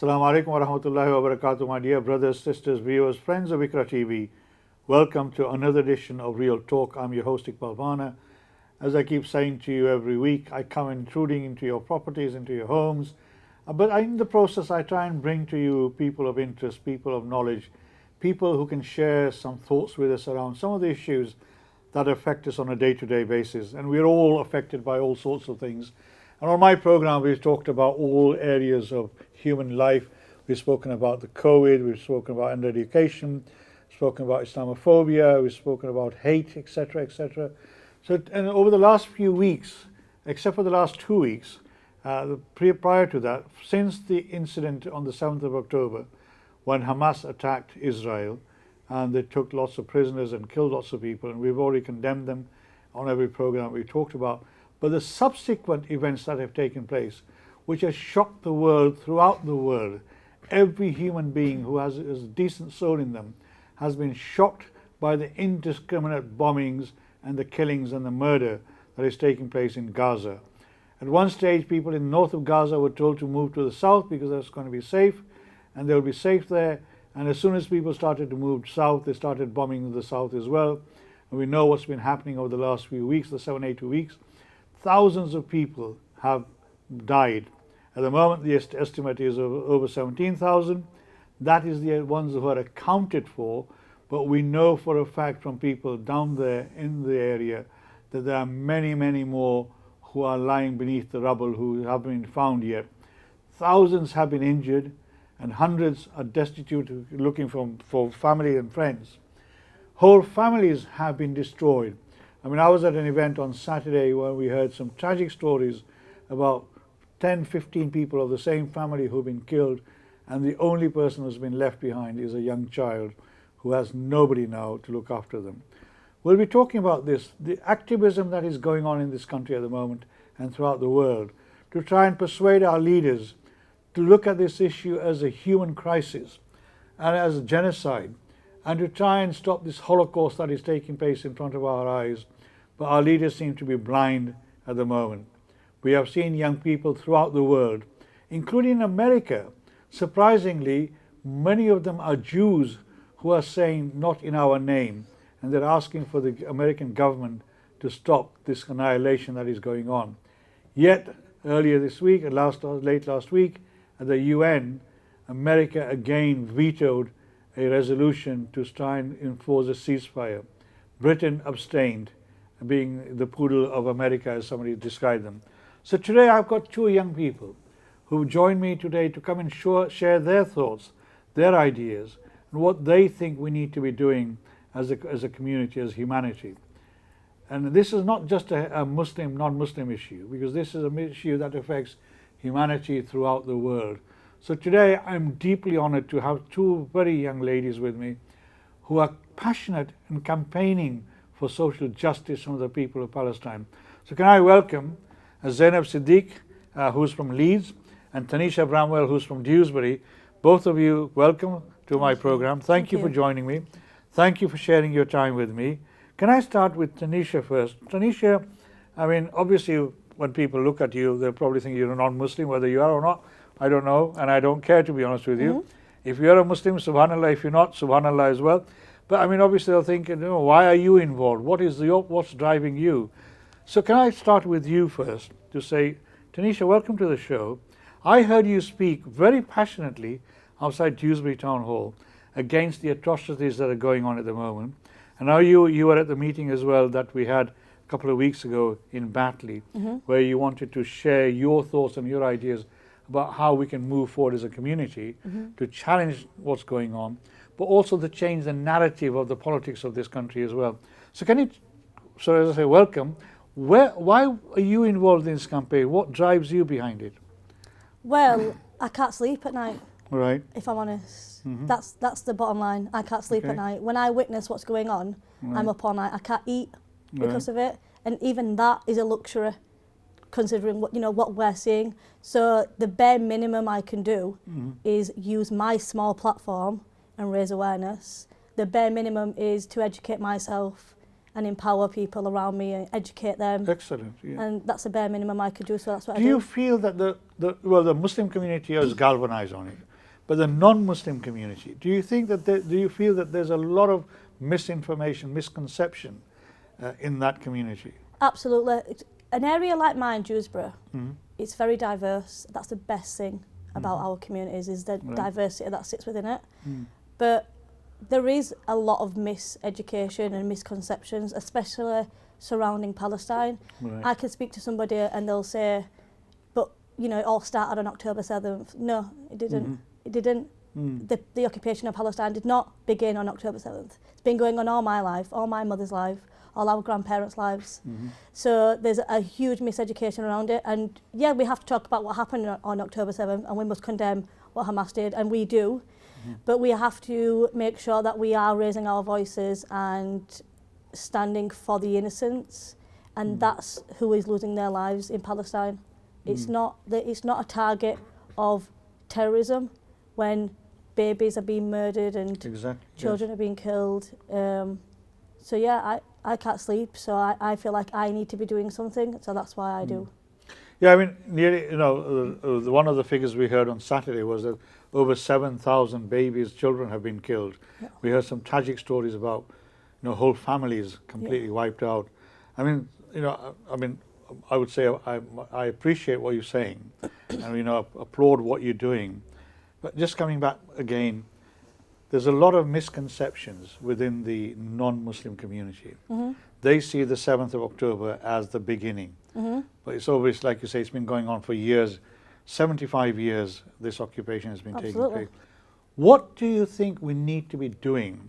Assalamu alaikum wa rahmatullahi wa barakatuh, my dear brothers, sisters, viewers, friends of Ikra TV. Welcome to another edition of Real Talk. I'm your host Iqbal Bhana. As I keep saying to you every week, I come intruding into your properties, into your homes, but in the process I try and bring to you people of interest, people of knowledge, people who can share some thoughts with us around some of the issues that affect us on a day-to-day basis. And we're all affected by all sorts of things. And on my program, we've talked about all areas of human life. We've spoken about the COVID, we've spoken about under-education, spoken about Islamophobia, we've spoken about hate, etc., etc. So, and over the last few weeks, except for the last 2 weeks, prior to that, since the incident on the 7th of October, when Hamas attacked Israel, and they took lots of prisoners and killed lots of people, and we've already condemned them on every program we talked about. But the subsequent events that have taken place, which has shocked the world, throughout the world, every human being who has a decent soul in them has been shocked by the indiscriminate bombings and the killings and the murder that is taking place in Gaza. At one stage, people in the north of Gaza were told to move to the south because that's going to be safe, and they'll be safe there. And as soon as people started to move south, they started bombing the south as well. And we know what's been happening over the last few weeks, the 7-8 weeks. Thousands of people have died. At the moment, the estimate is over 17,000. That is the ones who are accounted for, but we know for a fact from people down there in the area that there are many, many more who are lying beneath the rubble who haven't been found yet. Thousands have been injured, and hundreds are destitute, looking for family and friends. Whole families have been destroyed. I mean, I was at an event on Saturday where we heard some tragic stories about 10, 15 people of the same family who've been killed, and the only person who's been left behind is a young child who has nobody now to look after them. We'll be talking about this, the activism that is going on in this country at the moment and throughout the world, to try and persuade our leaders to look at this issue as a human crisis and as a genocide, and to try and stop this Holocaust that is taking place in front of our eyes. But our leaders seem to be blind at the moment. We have seen young people throughout the world, including America. Surprisingly, many of them are Jews who are saying not in our name, and they're asking for the American government to stop this annihilation that is going on. Yet, earlier this week, late last week, at the UN, America again vetoed a resolution to try and enforce a ceasefire. Britain abstained, being the poodle of America, as somebody described them. So today I've got two young people who joined me today to come and share their thoughts, their ideas, and what they think we need to be doing as a community, as humanity. And this is not just a Muslim, non-Muslim issue, because this is an issue that affects humanity throughout the world. So today I'm deeply honored to have two very young ladies with me who are passionate and campaigning for social justice from the people of Palestine. So can I welcome Zainab Siddiq, who's from Leeds, and Tanisha Bramwell, who's from Dewsbury. Both of you, welcome to my program. Thank you for joining me. Thank you for sharing your time with me. Can I start with Tanisha first? Tanisha, I mean, obviously when people look at you, they'll probably think you're a non-Muslim, whether you are or not, I don't know, and I don't care, to be honest with you. If you're a Muslim, subhanallah. If you're not, subhanallah as well. But I mean, obviously they'll think, why are you involved? What's driving you? So can I start with you first to say, Tanisha, welcome to the show. I heard you speak very passionately outside Dewsbury Town Hall against the atrocities that are going on at the moment. And now you were at the meeting as well that we had a couple of weeks ago in Batley, where you wanted to share your thoughts and your ideas about how we can move forward as a community to challenge what's going on, but also to change the narrative of the politics of this country as well. So can you, so as I say, welcome. Why are you involved in this campaign? What drives you behind it? Well, I can't sleep at night. Right. If I'm honest, that's the bottom line. I can't sleep at night. When I witness what's going on, I'm up all night. I can't eat because of it, and even that is a luxury, considering what we're seeing. So the bare minimum I can do is use my small platform and raise awareness. The bare minimum is to educate myself and empower people around me and educate them. Excellent. Yeah. And that's the bare minimum I could do, so that's what I Do do. you feel that the Muslim community is galvanized on it, but the non-Muslim community, do you think that do you feel that there's a lot of misinformation, misconception in that community? Absolutely. An area like mine, Dewsbury, it's very diverse. That's the best thing about our communities, is the diversity that sits within it. But there is a lot of miseducation and misconceptions, especially surrounding Palestine. Right. I can speak to somebody and they'll say, but you know, it all started on October 7th. No, it didn't. It didn't. The occupation of Palestine did not begin on October 7th. It's been going on all my life, all my mother's life, all our grandparents' lives. So there's a huge miseducation around it. And yeah, we have to talk about what happened on October 7th, and we must condemn what Hamas did, and we do. But we have to make sure that we are raising our voices and standing for the innocents, and that's who is losing their lives in Palestine. It's not a target of terrorism when babies are being murdered and children are being killed. So yeah, I can't sleep, so I feel like I need to be doing something, so that's why I do. Yeah, I mean, nearly, you know, one of the figures we heard on Saturday was that over 7,000 babies, children have been killed. Yeah. We heard some tragic stories about, you know, whole families completely wiped out. I mean, you know, I would say I appreciate what you're saying, and you know, applaud what you're doing. But just coming back again, there's a lot of misconceptions within the non-Muslim community. They see the 7th of October as the beginning. But it's always, like you say, it's been going on for years. 75 years this occupation has been taking place. What do you think we need to be doing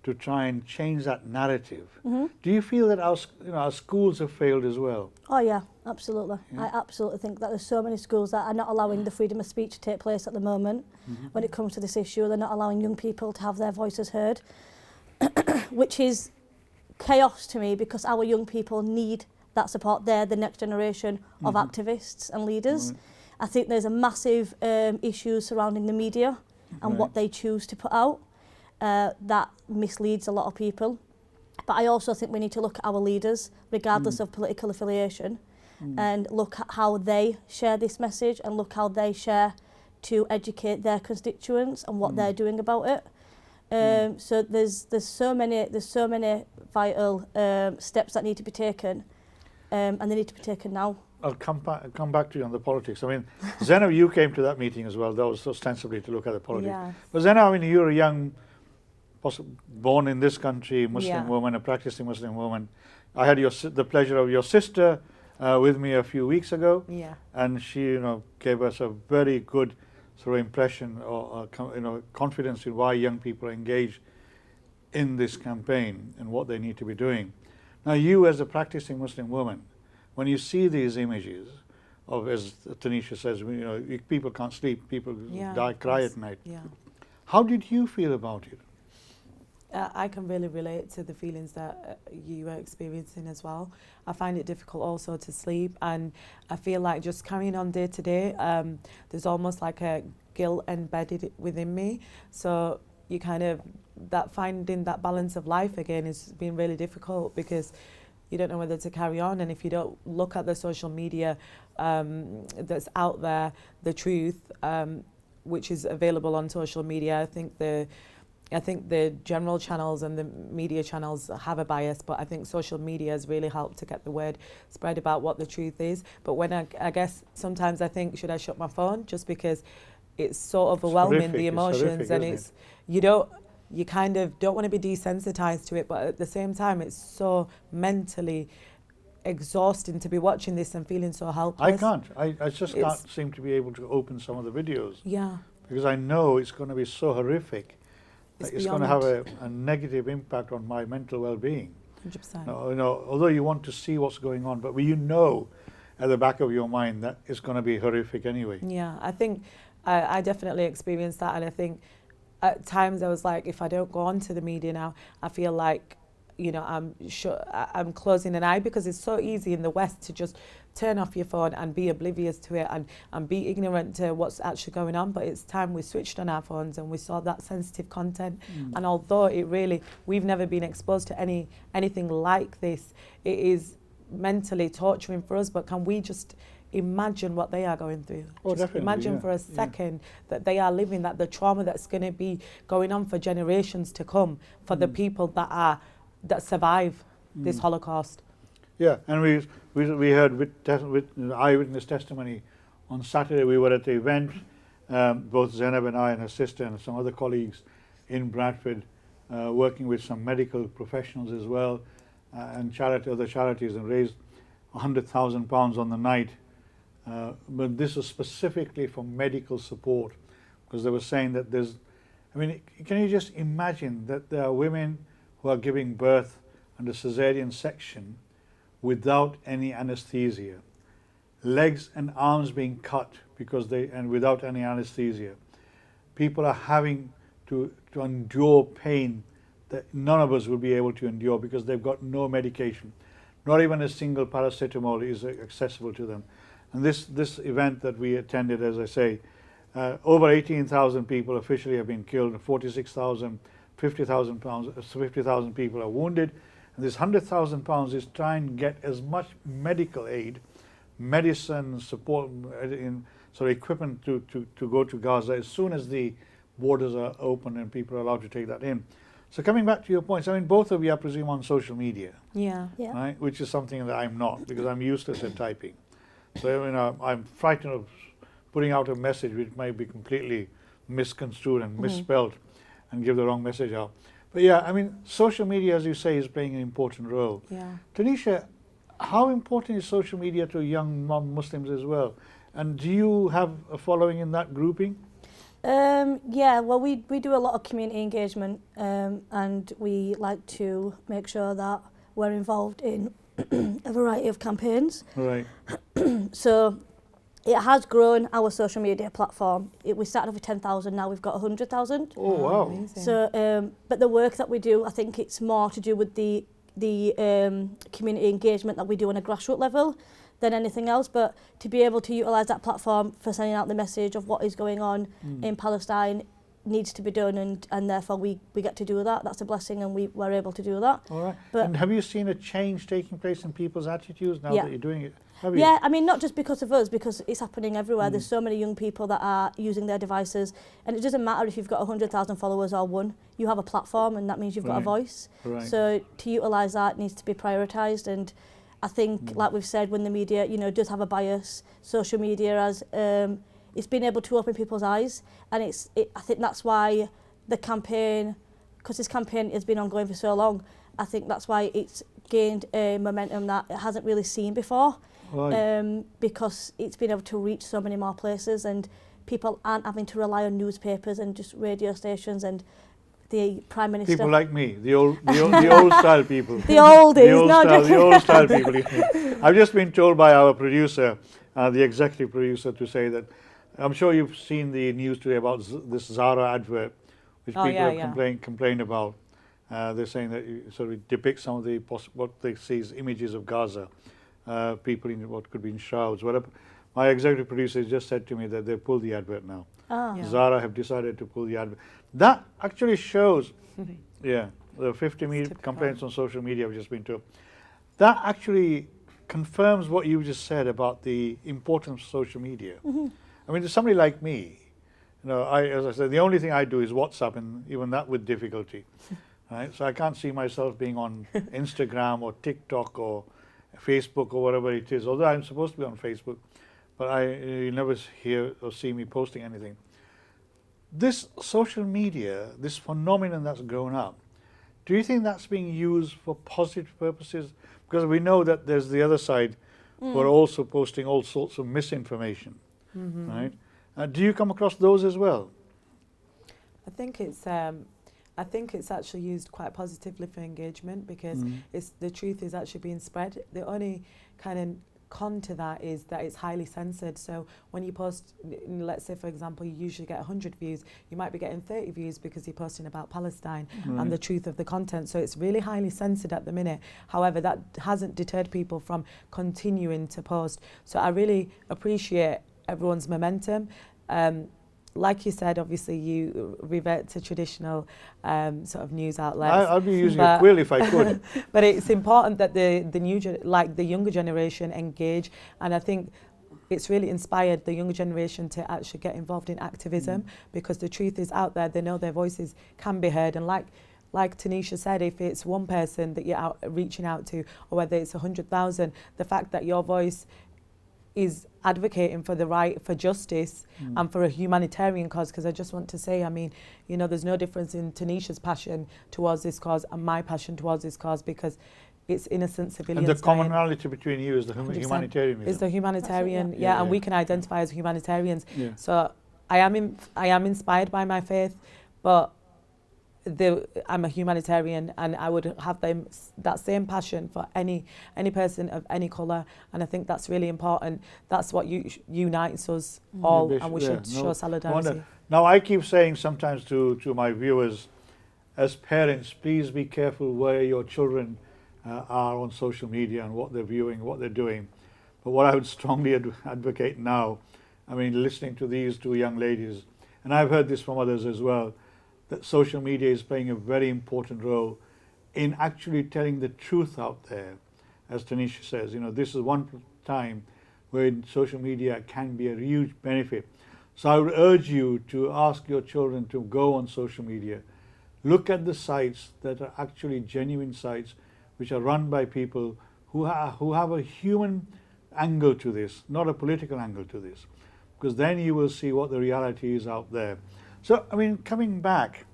to try and change that narrative? Do you feel that our schools have failed as well? Oh yeah, absolutely. I absolutely think that there's so many schools that are not allowing the freedom of speech to take place at the moment. When it comes to this issue, they're not allowing young people to have their voices heard, which is chaos to me, because our young people need that support. They're the next generation of activists and leaders. I think there's a massive issue surrounding the media and what they choose to put out that misleads a lot of people. But I also think we need to look at our leaders, regardless of political affiliation, and look at how they share this message and look how they share to educate their constituents and what they're doing about it. So there's so many vital steps that need to be taken, and they need to be taken now. I'll come back to you on the politics. I mean, Zena, you came to that meeting as well. That was ostensibly to look at the politics. Yeah. But Zena, I mean, you're a young, born in this country, Muslim woman, a practicing Muslim woman. I had the pleasure of your sister with me a few weeks ago, and she, you know, gave us a very good sort of impression or you know, confidence in why young people engage in this campaign and what they need to be doing. Now, you as a practicing Muslim woman, when you see these images of, as Tanisha says, you know, people can't sleep, people cry at night. How did you feel about it? I can really relate to the feelings that you are experiencing as well. I find it difficult also to sleep, and I feel like just carrying on day to day, there's almost like a guilt embedded within me. So you kind of, finding that balance of life again has been really difficult, because you don't know whether to carry on, and if you don't look at the social media that's out there, the truth, which is available on social media, I think the general channels and the media channels have a bias, but I think social media has really helped to get the word spread about what the truth is. But when I guess sometimes I think, should I shut my phone, just because it's so overwhelming, the emotions, and it's you kind of don't want to be desensitized to it, but at the same time it's so mentally exhausting to be watching this and feeling so helpless. I can't. I just can't seem to be able to open some of the videos. Yeah. Because I know it's going to be so horrific. It's going to have a negative impact on my mental well-being. 100%. You know, although you want to see what's going on, but you know at the back of your mind that it's going to be horrific anyway. Yeah, I think I definitely experienced that, and I think at times I was like, if I don't go on to the media now, I feel like you know, I'm closing an eye, because it's so easy in the West to just turn off your phone and be oblivious to it and be ignorant to what's actually going on. But it's time we switched on our phones and we saw that sensitive content. And although we've never been exposed to anything like this, it is mentally torturing for us. But can we just imagine what they are going through? Oh, just definitely, imagine for a second that they are living that, the trauma that's going to be going on for generations to come for the people that survive this Holocaust. Yeah, and we heard with eyewitness testimony on Saturday. We were at the event, both Zainab and I and her sister and some other colleagues in Bradford, working with some medical professionals as well, and other charities, and raised £100,000 on the night. But this was specifically for medical support, because they were saying that can you just imagine that there are women who are giving birth under cesarean section without any anesthesia, legs and arms being cut without any anesthesia. People are having to endure pain that none of us will be able to endure, because they've got no medication. Not even a single paracetamol is accessible to them. And this event that we attended, as I say, over 18,000 people officially have been killed, 46,000, 50,000 people are wounded. And this £100,000 is trying to get as much medical aid, medicine, support, equipment to go to Gaza as soon as the borders are open and people are allowed to take that in. So coming back to your points, both of you, I presume, on social media. Yeah. Right? Which is something that I'm not, because I'm useless at typing. So I'm frightened of putting out a message which might be completely misconstrued and misspelled and give the wrong message out. But yeah, social media, as you say, is playing an important role. Yeah. Tanisha, how important is social media to young non-Muslims as well? And do you have a following in that grouping? Yeah, well, we do a lot of community engagement, and we like to make sure that we're involved in a variety of campaigns. Right. So it has grown, our social media platform. We started with 10,000, now we've got 100,000. Oh, wow. Amazing. So, but the work that we do, I think it's more to do with the community engagement that we do on a grassroots level than anything else. But to be able to utilise that platform for sending out the message of what is going on in Palestine needs to be done, and therefore we get to do that. That's a blessing, and we're able to do that. All right. But and have you seen a change taking place in people's attitudes now that you're doing it? Have you? Yeah, not just because of us, because it's happening everywhere. There's so many young people that are using their devices, and it doesn't matter if you've got 100,000 followers or one. You have a platform, and that means you've got a voice. Right. So to utilise that needs to be prioritised, and I think, like we've said, when the media, does have a bias, social media has, it's been able to open people's eyes, and I think that's why the campaign, because this campaign has been ongoing for so long, I think that's why it's gained a momentum that it hasn't really seen before. Right. Because it's been able to reach so many more places, and people aren't having to rely on newspapers and just radio stations and the Prime Minister. People like me, the old style people. The oldies, the old style people. I've just been told by our producer, the executive producer, to say that I'm sure you've seen the news today about this Zara advert, which people have complained about. They're saying that it sort of depicts some of the what they see as images of Gaza, people in what could be in shrouds, whatever. My executive producer just said to me that they pulled the advert now. Zara have decided to pull the advert. That actually shows, the 50 complaints on social media have just been told. That actually confirms what you just said about the importance of social media. There's somebody like me, as I said, the only thing I do is WhatsApp, and even that with difficulty. Right? So I can't see myself being on Instagram or TikTok or Facebook or whatever it is, although I'm supposed to be on Facebook, but you never hear or see me posting anything. This social media, this phenomenon that's grown up, do you think that's being used for positive purposes? Because we know that there's the other side who are also posting all sorts of misinformation, right? Do you come across those as well? I think it's actually used quite positively for engagement, because the truth is actually being spread. The only kind of con to that is that it's highly censored. So when you post, let's say for example, you usually get 100 views, you might be getting 30 views because you're posting about Palestine and the truth of the content. So it's really highly censored at the minute. However, that hasn't deterred people from continuing to post. So I really appreciate everyone's momentum. Like you said, obviously you revert to traditional sort of news outlets. I'd be using a quill if I could. But it's important that the younger generation engage, and I think it's really inspired the younger generation to actually get involved in activism because the truth is out there. They know their voices can be heard, and like Tanisha said, if it's one person that you're reaching out to, or whether it's 100,000, the fact that your voice is advocating for the right, for justice and for a humanitarian cause, because I just want to say, I mean, you know, there's no difference in Tanisha's passion towards this cause and my passion towards this cause, because it's innocent civilians. And the commonality between you is the humanitarianism. Is the humanitarian, and we can identify as humanitarians. Yeah. So I am inspired by my faith, but I'm a humanitarian, and I would have that same passion for any person of any colour, and I think that's really important. That's what unites us all, and we should show solidarity. Now I keep saying sometimes to my viewers, as parents, please be careful where your children are on social media and what they're viewing, what they're doing. But what I would strongly advocate now, I mean, listening to these two young ladies, and I've heard this from others as well, that social media is playing a very important role in actually telling the truth out there. As Tanisha says, you know, this is one time where social media can be a huge benefit. So I would urge you to ask your children to go on social media, look at the sites that are actually genuine sites, which are run by people who have a human angle to this, not a political angle to this, because then you will see what the reality is out there. So, I mean, coming back,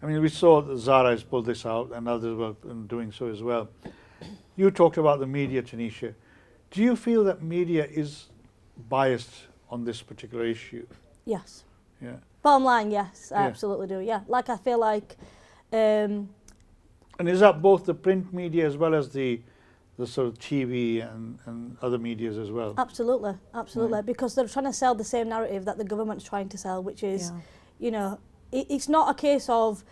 I mean, we saw that Zara has pulled this out and others were doing so as well. You talked about the media, Tanisha. Do you feel that media is biased on this particular issue? Yes. Yeah. Bottom line, yes, I absolutely do. Yeah, like I feel like. And is that both the print media as well as the sort of TV and other medias as well? Absolutely, absolutely, because they're trying to sell the same narrative that the government's trying to sell, which is, you know, it's not a case of,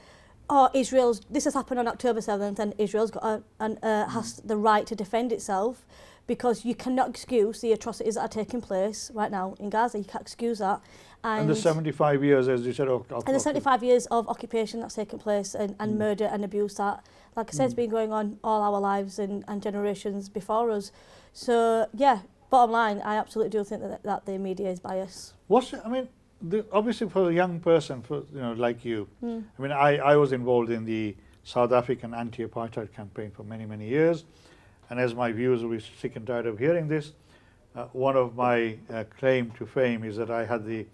oh, this has happened on October 7th and Israel's got has the right to defend itself, because you cannot excuse the atrocities that are taking place right now in Gaza. You can't excuse that. And the 75 years, as you said, of the 75 years of occupation that's taken place and murder and abuse that, like I said, it's been going on all our lives and generations before us. So, yeah, bottom line, I absolutely do think that the media is biased. I mean, obviously for a young person, like you, I mean, I was involved in the South African anti-apartheid campaign for many, many years. And as my viewers will be sick and tired of hearing this, one of my claim to fame is that I had the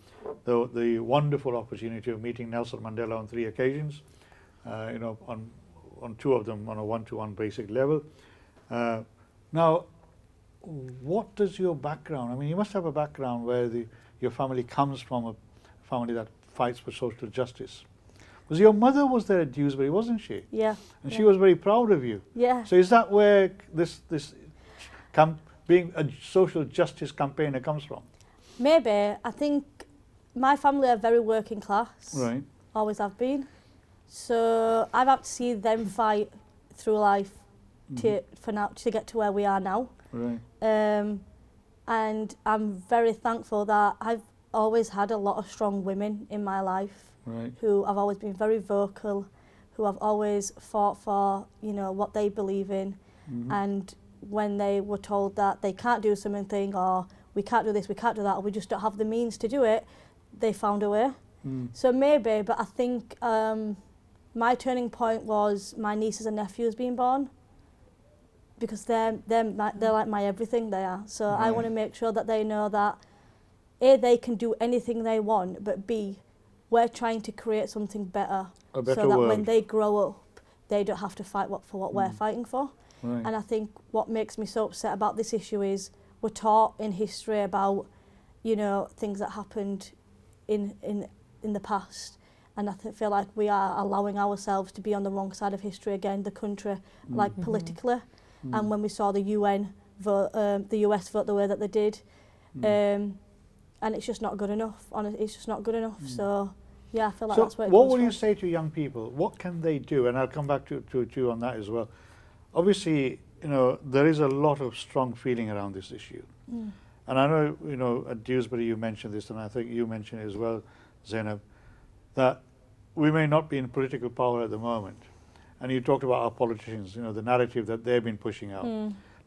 wonderful opportunity of meeting Nelson Mandela on 3 occasions, on 2 of them on a one-to-one basic level. Now, what does your background, I mean, you must have a background where your family comes from a family that fights for social justice. Because your mother was there at Dewsbury, wasn't she? Yeah. And she was very proud of you. Yeah. So is that where this being a social justice campaigner comes from? Maybe. I think my family are very working class. Right. Always have been. So I've had to see them fight through life to get to where we are now. Right. And I'm very thankful that I've always had a lot of strong women in my life. Right. Who have always been very vocal, who have always fought for, what they believe in. And when they were told that they can't do something, or we can't do this, we can't do that, or we just don't have the means to do it, they found a way. So maybe, but I think my turning point was my nieces and nephews being born, because they're like my everything, they are. So I want to make sure that they know that A, they can do anything they want, but B, we're trying to create something better, a better so that world. when they grow up, they don't have to fight for what we're fighting for. Right. And I think what makes me so upset about this issue is we're taught in history about, things that happened in the past, and I feel like we are allowing ourselves to be on the wrong side of history again, the country, like politically. And when we saw the UN vote, the US vote the way that they did. And it's just not good enough. It's just not good enough. So, yeah, I feel like that's where it what comes would you from. say to young people? What can they do? And I'll come back to you on that as well. Obviously, there is a lot of strong feeling around this issue. And I know, at Dewsbury you mentioned this, and I think you mentioned it as well, Zainab, that we may not be in political power at the moment. And you talked about our politicians, the narrative that they've been pushing out.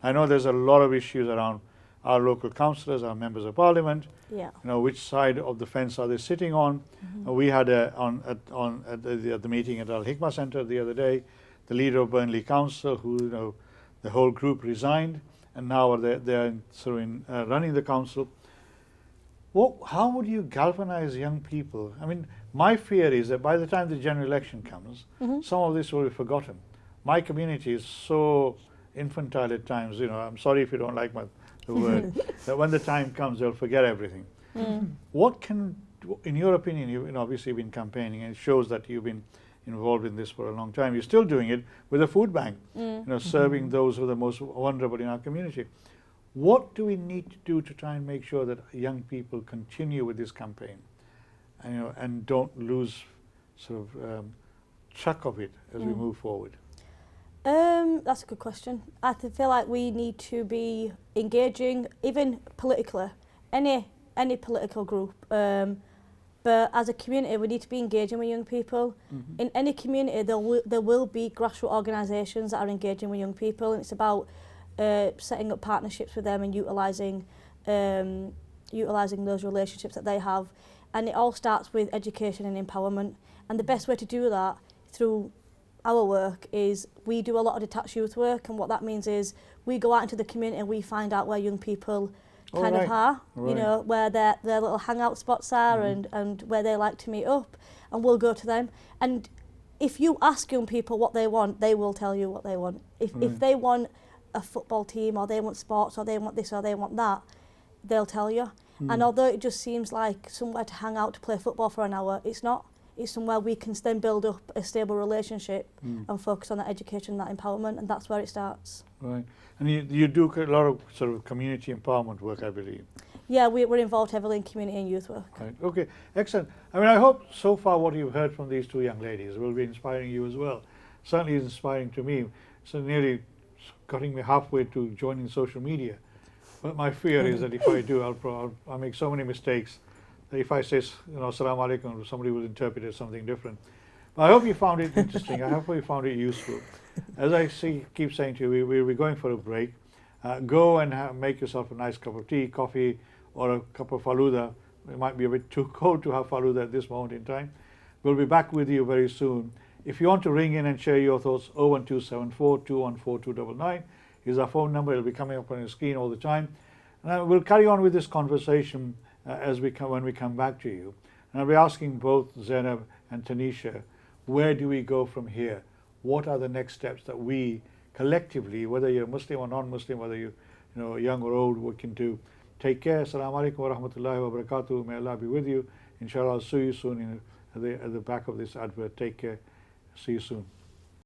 I know there's a lot of issues around our local councillors, our members of parliament. Yeah. Which side of the fence are they sitting on? We had at the meeting at Al Hikmah Centre the other day, the leader of Burnley Council, who the whole group resigned, and now they're running the council. How would you galvanize young people? I mean, my fear is that by the time the general election comes, some of this will be forgotten. My community is so infantile at times. I'm sorry if you don't like the word, that when the time comes, they'll forget everything. What can, in your opinion, you've obviously been campaigning, and it shows that you've been involved in this for a long time. You're still doing it with a food bank, serving those who are the most vulnerable in our community. What do we need to do to try and make sure that young people continue with this campaign, and don't lose track of it as we move forward? That's a good question. I feel like we need to be engaging, even politically, any political group. But as a community, we need to be engaging with young people. In any community, there will be grassroots organisations that are engaging with young people, and it's about setting up partnerships with them and utilising those relationships that they have. And it all starts with education and empowerment. And the best way to do that through our work is we do a lot of detached youth work, and what that means is we go out into the community and we find out where young people kind of are, where their little hangout spots are, and where they like to meet up, and we'll go to them. And if you ask young people what they want, they will tell you what they want. If they want a football team, or they want sports, or they want this, or they want that, they'll tell you. And although it just seems like somewhere to hang out to play football for an hour, it's not. It's somewhere we can then build up a stable relationship and focus on that education, that empowerment, and that's where it starts. Right. And you do a lot of community empowerment work, I believe. Yeah, we're involved heavily in community and youth work. Right. Okay, excellent. I mean, I hope so far what you've heard from these two young ladies will be inspiring you as well. Certainly it's inspiring to me. So nearly cutting me halfway to joining social media. But my fear is that if I do, I'll make so many mistakes. If I say, Assalamu alaikum, somebody will interpret it as something different. But I hope you found it interesting. I hope you found it useful. As I keep saying to you, we're going for a break. Go and make yourself a nice cup of tea, coffee, or a cup of faluda. It might be a bit too cold to have faluda at this moment in time. We'll be back with you very soon. If you want to ring in and share your thoughts, 01274 214 299 is our phone number. It'll be coming up on your screen all the time. And we'll carry on with this conversation when we come back to you. And I'll be asking both Zainab and Tanisha, where do we go from here? What are the next steps that we collectively, whether you're Muslim or non-Muslim, whether you're young or old, we can do? Take care. Assalamu alaikum wa rahmatullahi wa barakatuh. May Allah be with you. Inshallah, I'll see you soon at the back of this advert. Take care. See you soon.